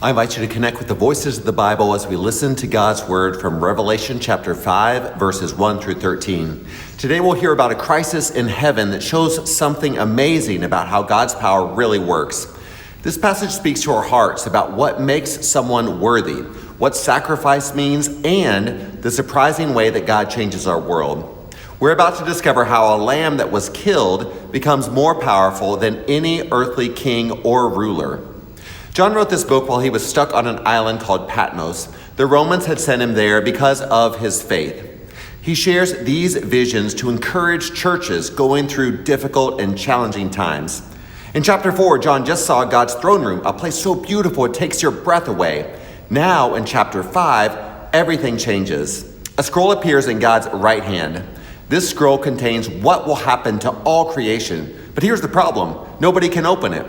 I invite you to connect with the voices of the Bible as we listen to God's word from Revelation chapter 5, verses 1 through 13. Today we'll hear about a crisis in heaven that shows something amazing about how God's power really works. This passage speaks to our hearts about what makes someone worthy, what sacrifice means, and the surprising way that God changes our world. We're about to discover how a lamb that was killed becomes more powerful than any earthly king or ruler. John wrote this book while he was stuck on an island called Patmos. The Romans had sent him there because of his faith. He shares these visions to encourage churches going through difficult and challenging times. In chapter 4, John just saw God's throne room, a place so beautiful it takes your breath away. Now, in chapter 5, everything changes. A scroll appears in God's right hand. This scroll contains what will happen to all creation. But here's the problem. Nobody can open it.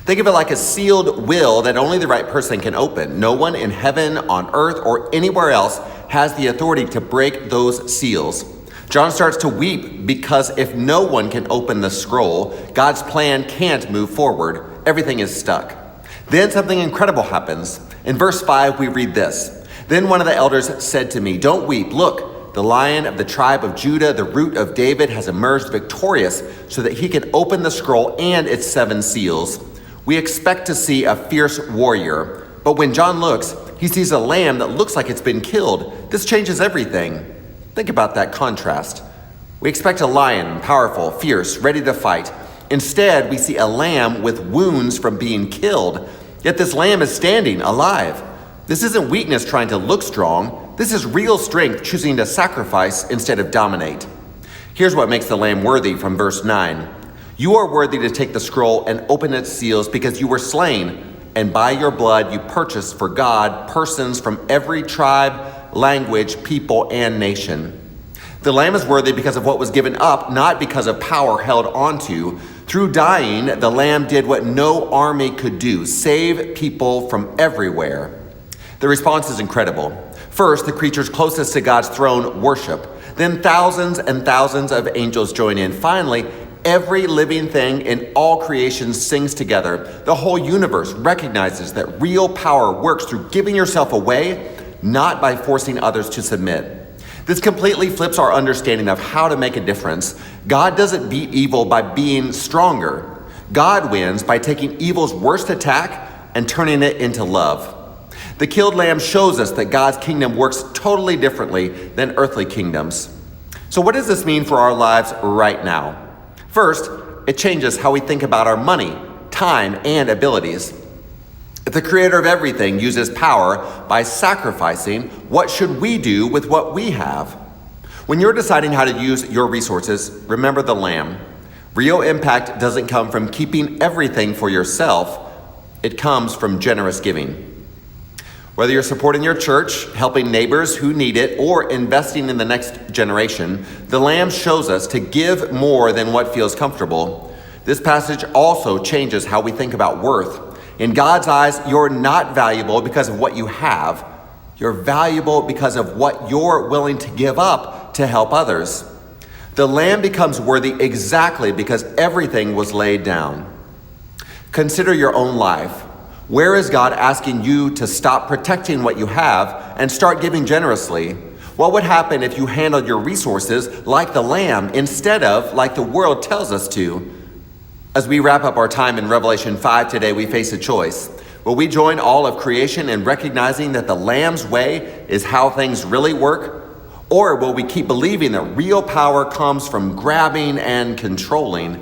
Think of it like a sealed will that only the right person can open. No one in heaven, on earth, or anywhere else has the authority to break those seals. John starts to weep because if no one can open the scroll, God's plan can't move forward. Everything is stuck. Then something incredible happens. In verse 5, we read this. Then one of the elders said to me, "Don't weep. Look, the Lion of the tribe of Judah, the Root of David, has emerged victorious so that he can open the scroll and its 7 seals." We expect to see a fierce warrior, but when John looks, he sees a lamb that looks like it's been killed. This changes everything. Think about that contrast. We expect a lion, powerful, fierce, ready to fight. Instead, we see a lamb with wounds from being killed. Yet this lamb is standing, alive. This isn't weakness trying to look strong. This is real strength choosing to sacrifice instead of dominate. Here's what makes the lamb worthy from verse 9. "You are worthy to take the scroll and open its seals because you were slain, and by your blood you purchased for God persons from every tribe, language, people, and nation." The lamb is worthy because of what was given up, not because of power held onto. Through dying, the lamb did what no army could do, save people from everywhere. The response is incredible. First, the creatures closest to God's throne worship. Then thousands and thousands of angels join in. Finally, every living thing in all creation sings together. The whole universe recognizes that real power works through giving yourself away, not by forcing others to submit. This completely flips our understanding of how to make a difference. God doesn't beat evil by being stronger. God wins by taking evil's worst attack and turning it into love. The killed lamb shows us that God's kingdom works totally differently than earthly kingdoms. So what does this mean for our lives right now? First, it changes how we think about our money, time, and abilities. If the creator of everything uses power by sacrificing, what should we do with what we have? When you're deciding how to use your resources, remember the lamb. Real impact doesn't come from keeping everything for yourself. It comes from generous giving. Whether you're supporting your church, helping neighbors who need it, or investing in the next generation, the lamb shows us to give more than what feels comfortable. This passage also changes how we think about worth. In God's eyes, you're not valuable because of what you have. You're valuable because of what you're willing to give up to help others. The lamb becomes worthy exactly because everything was laid down. Consider your own life. Where is God asking you to stop protecting what you have and start giving generously? What would happen if you handled your resources like the lamb instead of like the world tells us to? As we wrap up our time in Revelation 5 today, we face a choice. Will we join all of creation in recognizing that the lamb's way is how things really work? Or will we keep believing that real power comes from grabbing and controlling?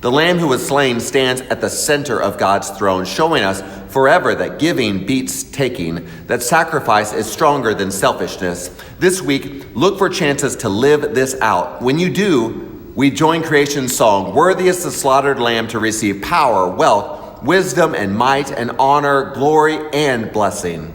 The lamb who was slain stands at the center of God's throne, showing us forever that giving beats taking, that sacrifice is stronger than selfishness. This week, look for chances to live this out. When you do, we join creation's song, "Worthy is the slaughtered lamb to receive power, wealth, wisdom, and might, and honor, glory, and blessing."